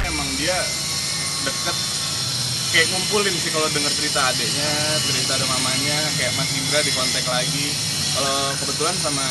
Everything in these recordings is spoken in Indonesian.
Emang dia deket, kayak ngumpulin sih kalau dengar cerita adiknya, cerita ada mamanya, kayak Mas Indra dikontak lagi. Kalau kebetulan sama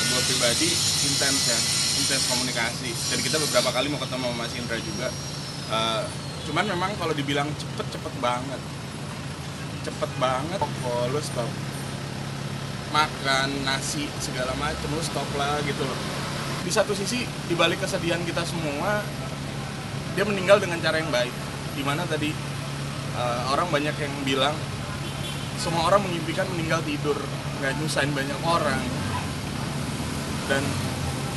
gue pribadi intens komunikasi, dan kita beberapa kali mau ketemu sama Mas Indra juga. Cuman memang kalau dibilang cepet banget, lu stop makan nasi segala macam, lu stop lah gitu loh. Di satu sisi, dibalik kesedihan kita semua, dia meninggal dengan cara yang baik. Dimana tadi orang banyak yang bilang semua orang mengimpikan meninggal tidur, nggak nyusahin banyak orang, dan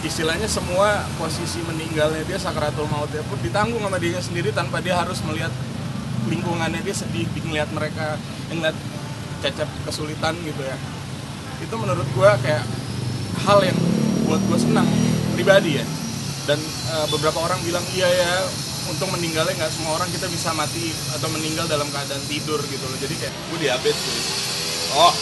istilahnya semua posisi meninggalnya dia, sakaratul mautnya pun ditanggung sama dirinya sendiri tanpa dia harus melihat lingkungannya dia sedih, ngeliat mereka, ngeliat Cecep kesulitan gitu ya. Itu menurut gue kayak hal yang buat gue senang pribadi ya. Dan beberapa orang bilang iya ya, untung meninggalnya nggak semua orang kita bisa mati atau meninggal dalam keadaan tidur gitu loh. Jadi kayak gue diabetes gitu. Oh,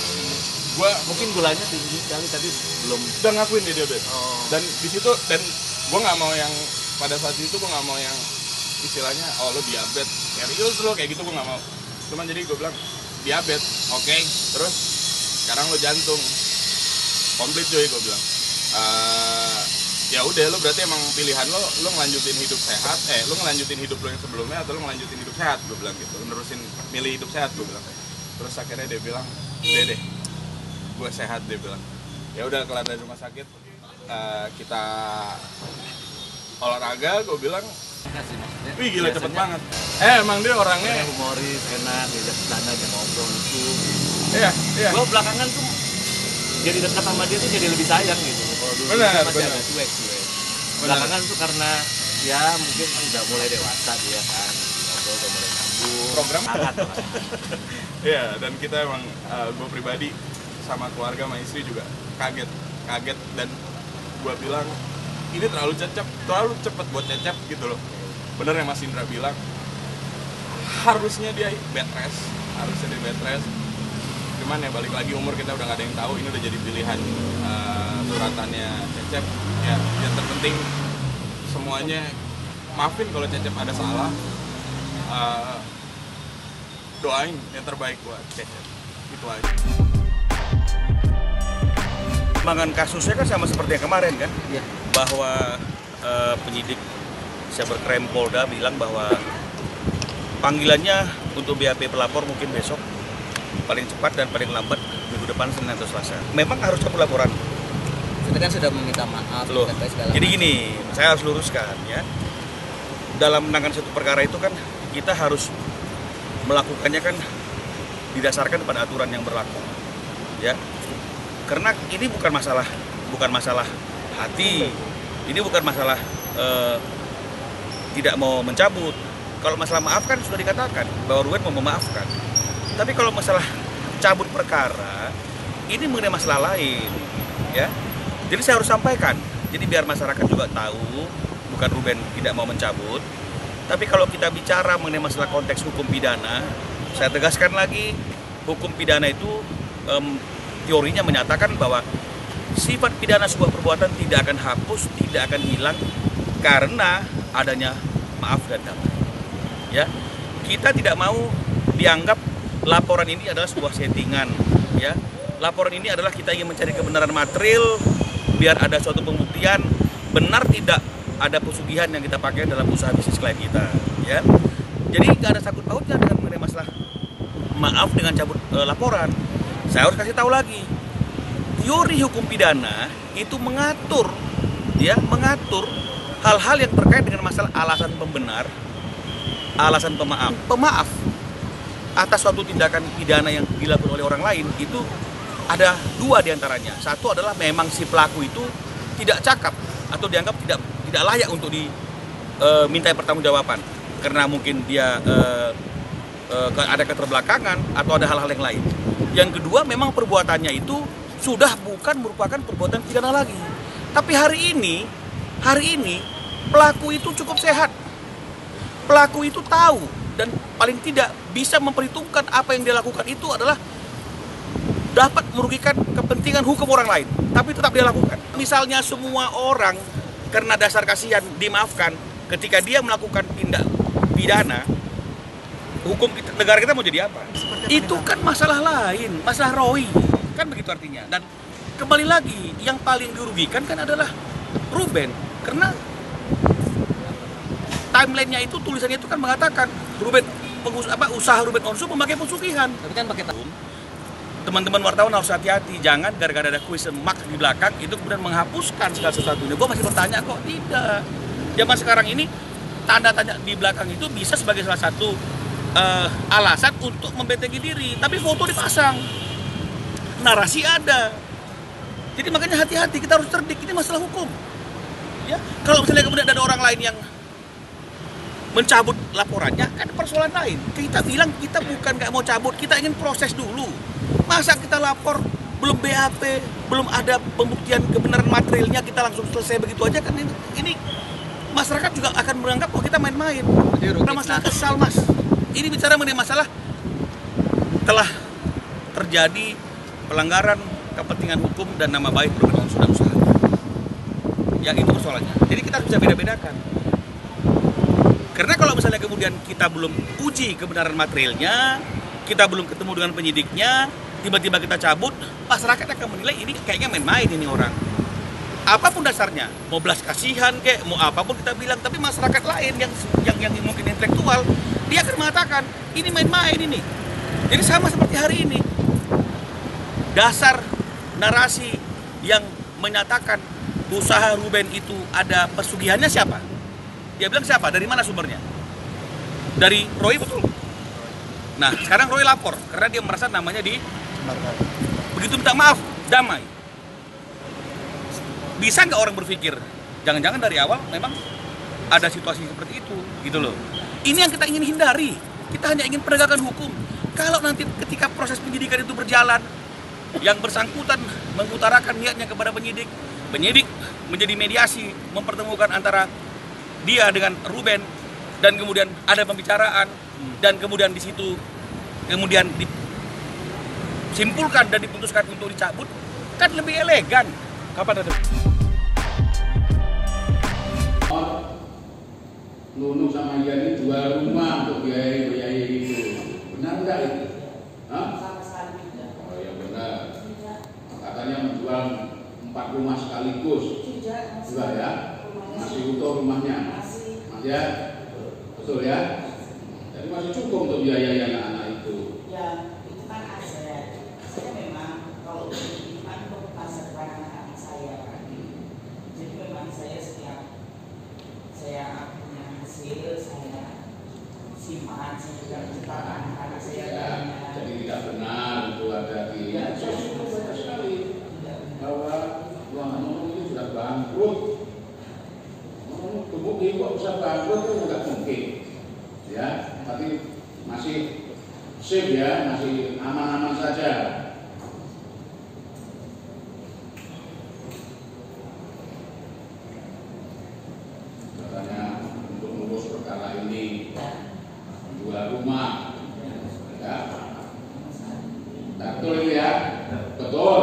gue mungkin gulanya tinggi kali tadi belum udah ngakuin dia diabetes. Dan di situ, dan gue nggak mau yang pada saat itu gue nggak mau yang istilahnya oh lo diabetes serius lo kayak gitu, gue nggak mau. Cuman jadi gue bilang diabetes, oke, terus sekarang lo jantung komplit coy, gue bilang. Ya udah, lo berarti emang pilihan lo ngelanjutin hidup sehat, lo ngelanjutin hidup lo yang sebelumnya atau lo ngelanjutin hidup sehat, gue bilang gitu, nerusin milih hidup sehat, gue bilang. Terus akhirnya dia bilang deh gue sehat, dia bilang. Ya udah, kelar dari rumah sakit kita olahraga, gue bilang wih gila cepet banget. Emang dia orangnya humoris, enak, diajak bercanda, dia ngobrol lucu. Iya. Gue belakangan tuh jadi dekat sama dia tuh jadi lebih sayang gitu. Kalau dulu benar. agak cuek. Belakangan tuh karena ya mungkin udah mulai dewasa dia kan, ngobrol udah mulai nyambung. Program sangat. Iya, dan kita emang gue pribadi sama keluarga sama istri juga kaget dan gue bilang ini terlalu cepat buat Cecep gitu loh. Bener yang Mas Indra bilang, harusnya dia bed rest. Cuman ya balik lagi, umur kita udah gak ada yang tahu, ini udah jadi pilihan suratannya Cecep. Ya yang terpenting semuanya, maafin kalau Cecep ada salah, doain yang terbaik buat Cecep, itu aja. Perkembangan kasusnya kan sama seperti yang kemarin kan, Iya. bahwa penyidik Cybercrime Polda bilang bahwa panggilannya untuk BAP pelapor mungkin besok, paling cepat dan paling lambat minggu depan Senin atau Selasa. Memang harus cabut laporan. Kita kan sudah meminta maaf. Loh, jadi gini, saya harus luruskan ya. Dalam menangani satu perkara itu kan kita harus melakukannya kan didasarkan pada aturan yang berlaku, ya. Karena ini bukan masalah hati, ini bukan masalah tidak mau mencabut. Kalau masalah maaf kan sudah dikatakan bahwa Ruben mau memaafkan. Tapi kalau masalah cabut perkara, ini mengenai masalah lain, ya. Jadi saya harus sampaikan. Jadi biar masyarakat juga tahu, bukan Ruben tidak mau mencabut. Tapi kalau kita bicara mengenai masalah konteks hukum pidana, saya tegaskan lagi, hukum pidana itu teorinya menyatakan bahwa sifat pidana sebuah perbuatan tidak akan hapus, tidak akan hilang karena adanya maaf dan damai. Ya, kita tidak mau dianggap laporan ini adalah sebuah settingan. Ya, laporan ini adalah kita ingin mencari kebenaran material biar ada suatu pembuktian benar tidak ada pesugihan yang kita pakai dalam usaha bisnis klien kita. Ya, jadi nggak ada sangkut pautnya dengan mengenai masalah maaf dengan cabut laporan. Saya harus kasih tahu lagi, teori hukum pidana itu mengatur, ya, mengatur hal-hal yang terkait dengan masalah alasan pembenar, alasan pemaaf atas suatu tindakan pidana yang dilakukan oleh orang lain. Itu ada dua diantaranya. Satu adalah memang si pelaku itu tidak cakap atau dianggap tidak layak untuk dimintai pertanggungjawaban karena mungkin dia ada keterbelakangan atau ada hal-hal yang lain. Yang kedua, memang perbuatannya itu sudah bukan merupakan perbuatan pidana lagi. Tapi hari ini pelaku itu cukup sehat. Pelaku itu tahu dan paling tidak bisa memperhitungkan apa yang dia lakukan itu adalah dapat merugikan kepentingan hukum orang lain, tapi tetap dia lakukan. Misalnya semua orang karena dasar kasihan dimaafkan ketika dia melakukan tindak pidana, hukum kita, negara kita mau jadi apa? Itu kan masalah lain, masalah ROI, kan begitu artinya. Dan kembali lagi, yang paling dirugikan kan adalah Ruben, karena timelinenya itu, tulisannya itu kan mengatakan Ruben usaha Ruben Onsu memakai pesugihan. Tapi kan pakai tahun. Teman-teman wartawan harus hati-hati, jangan gara-gara ada question mark di belakang itu kemudian menghapuskan segala sesuatunya. Gue masih bertanya kok, tidak. Zaman sekarang ini tanda tanya di belakang itu bisa sebagai salah satu alasan untuk membentengi diri, tapi foto dipasang, narasi ada. Jadi makanya hati-hati, kita harus cerdik, ini masalah hukum. Ya, kalau misalnya kemudian ada orang lain yang mencabut laporannya, kan persoalan lain. Kita bilang kita bukan nggak mau cabut, kita ingin proses dulu. Masa kita lapor belum BAP, belum ada pembuktian kebenaran materialnya, kita langsung selesai begitu aja kan? Ini masyarakat juga akan menganggap kok kita main-main. Karena masalah kesal, Mas. Ini bicara mengenai masalah telah terjadi pelanggaran kepentingan hukum dan nama baik Ruben Onsu dan usahanya. Ya, itu persoalannya. Jadi kita bisa beda-bedakan. Karena kalau misalnya kemudian kita belum uji kebenaran materialnya, kita belum ketemu dengan penyidiknya, tiba-tiba kita cabut, masyarakat akan menilai ini kayaknya main-main ini orang. Apapun dasarnya, mau belas kasihan kayak mau apapun kita bilang, tapi masyarakat lain yang mungkin intelektual, dia akan mengatakan ini main-main ini. Jadi sama seperti hari ini, dasar narasi yang menyatakan usaha Ruben itu ada pesugihannya siapa? Dia bilang siapa? Dari mana sumbernya? Dari Roy, betul? Nah, sekarang Roy lapor karena dia merasa namanya begitu minta maaf, damai. Bisa nggak orang berpikir, jangan-jangan dari awal memang ada situasi seperti itu, gitu loh. Ini yang kita ingin hindari. Kita hanya ingin penegakan hukum. Kalau nanti ketika proses penyidikan itu berjalan, yang bersangkutan mengutarakan niatnya kepada penyidik menjadi mediasi, mempertemukan antara dia dengan Ruben, dan kemudian ada pembicaraan, dan kemudian di situ kemudian disimpulkan dan diputuskan untuk dicabut, kan lebih elegan. Kapan ada? Nunu sama Ian ini jual rumah untuk biaya itu, benar nggak itu? Hah? Sama sekali tidak. Oh ya benar. Katanya menjual 4 rumah sekaligus. Tidak. Juga ya? Masih utuh rumahnya. Masih. Ya, betul ya. Jadi masih cukup untuk biaya anak-anak itu. Ya, itu kan aset. Saya memang kalau itu kan untuk masa depan anak-anak saya kan. Jadi memang saya setiap saya punya hasil saya simpan saya juga menciptakan anak-anak saya. Ya, jadi tidak benar itu ada di medsos itu banyak sekali bahwa uang Nunung itu sudah bangkrut. Kemudian kok bisa bangkrut itu nggak mungkin, ya. Tapi masih safe ya, masih aman-aman saja. Katanya untuk mengurus perkara ini jual rumah, ya. Betul itu ya, betul.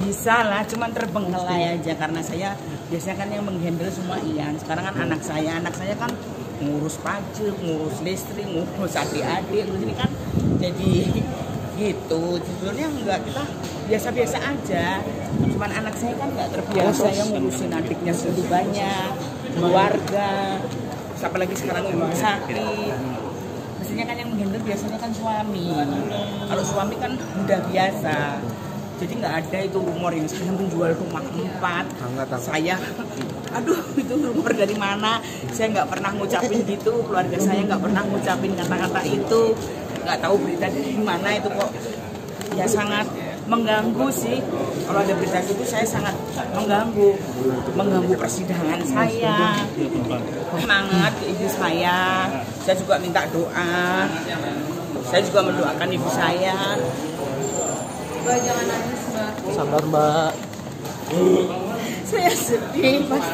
Bisa lah, cuman terbengkelai aja karena saya biasanya kan yang menghandle semua Ian. Sekarang kan anak saya kan ngurus pajak, ngurus listrik, ngurus adik-adik, ini kan jadi gitu. Sebenarnya enggak, kita biasa-biasa aja. Cuman anak saya kan nggak terbiasa yang ngurusin adiknya segitu banyak, keluarga, apalagi sekarang ibu sakit. Biasanya kan yang menghandle biasanya kan suami. Kalau suami kan udah biasa. Jadi nggak ada itu rumor yang saya menjual rumah 4. Saya, aduh itu rumor dari mana? Saya nggak pernah ngucapin gitu. Keluarga saya nggak pernah ngucapin kata-kata itu. Nggak tahu berita dari mana itu kok. Ya sangat mengganggu sih. Kalau ada berita itu saya sangat mengganggu persidangan saya. Semangat ke ibu saya. Saya juga minta doa. Saya juga mendoakan ibu saya. Mbak, jangan nangis, Mbak. Sabar, Mbak. Saya sedih, Mas.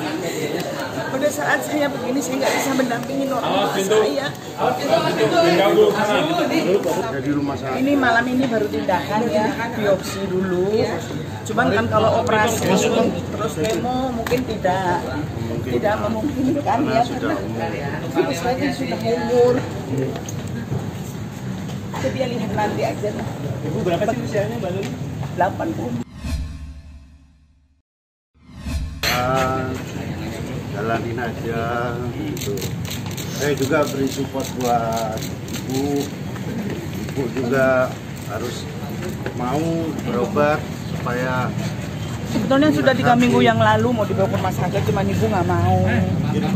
Pada saat saya begini, saya nggak bisa mendampingi orang tua saya. Jadi rumah saya. Ini malam ini baru tindakan ya, biopsi dulu. Cuman kan kalau operasi terus kemo mungkin tidak memungkinkan ya, karena virus lagi sudah umur. Jadi ya lihat nanti aja. Ibu berapa sih usianya, Mbak Luli? 80. Jalanin aja gitu. Saya juga beri support buat ibu. Ibu juga harus mau berobat supaya Sebetulnya sudah 3 minggu yang lalu mau dibawa ke rumah sakit, cuman ibu nggak mau.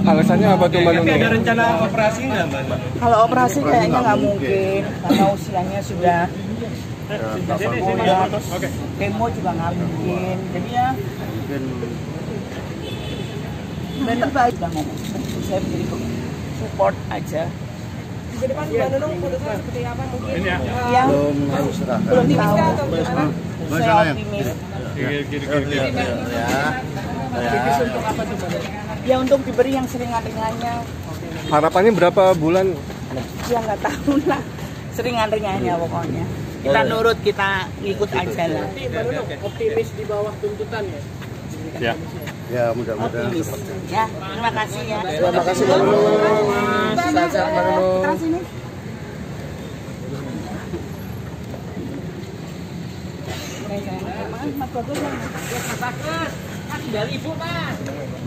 Alasannya apa tuh Mbak Nunung? Ada rencana operasi nggak, Mbak? Kalau operasi kayaknya nggak mungkin, karena usianya sudah terus kemo juga nggak mungkin. Jadi ya mungkin benar baik lah ngomong. Saya beri support aja. Ke depan Mbak Nunung putusnya seperti apa mungkin? Ya, belum serahkan. belum tahu. Mbak Saya sana ya. optimis. Ya. Untuk apa tuh, Mbak? Ya untuk diberi yang seringan-ringannya. Harapannya berapa bulan? Ya nggak tahu lah, seringan-ringannya pokoknya. Kita nurut, kita ngikut aja lah. Mbak Nunung optimis di bawah tuntutan ya? Ya. Ya mudah-mudahan Optimis. Ya, terima kasih ya. Terima kasih Mbak Nunung. Sehat-sehat Mbak Nunung. Terus ini. Mas Bagus ya? Mas Bagus. Mas dari Ibu, Mas.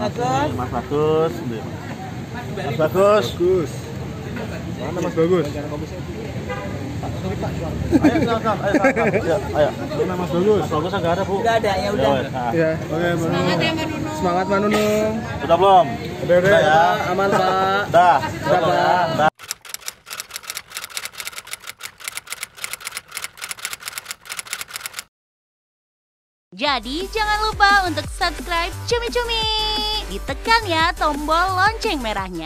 Bagus. Mas Bagus. Mas Bagus. Mana Mas Bagus? Ayo silakan. Ayo. Mana Mas Bagus? Mas Bagus enggak ada, Bu. Udah ada ya udah. Ya, oke Mbak Nunung. Semangat Mbak Nunung. Sudah belum? Udah ya. Aman Pak. Dah. Dah. Jadi jangan lupa untuk subscribe Cumi Cumi. Ditekan ya tombol lonceng merahnya.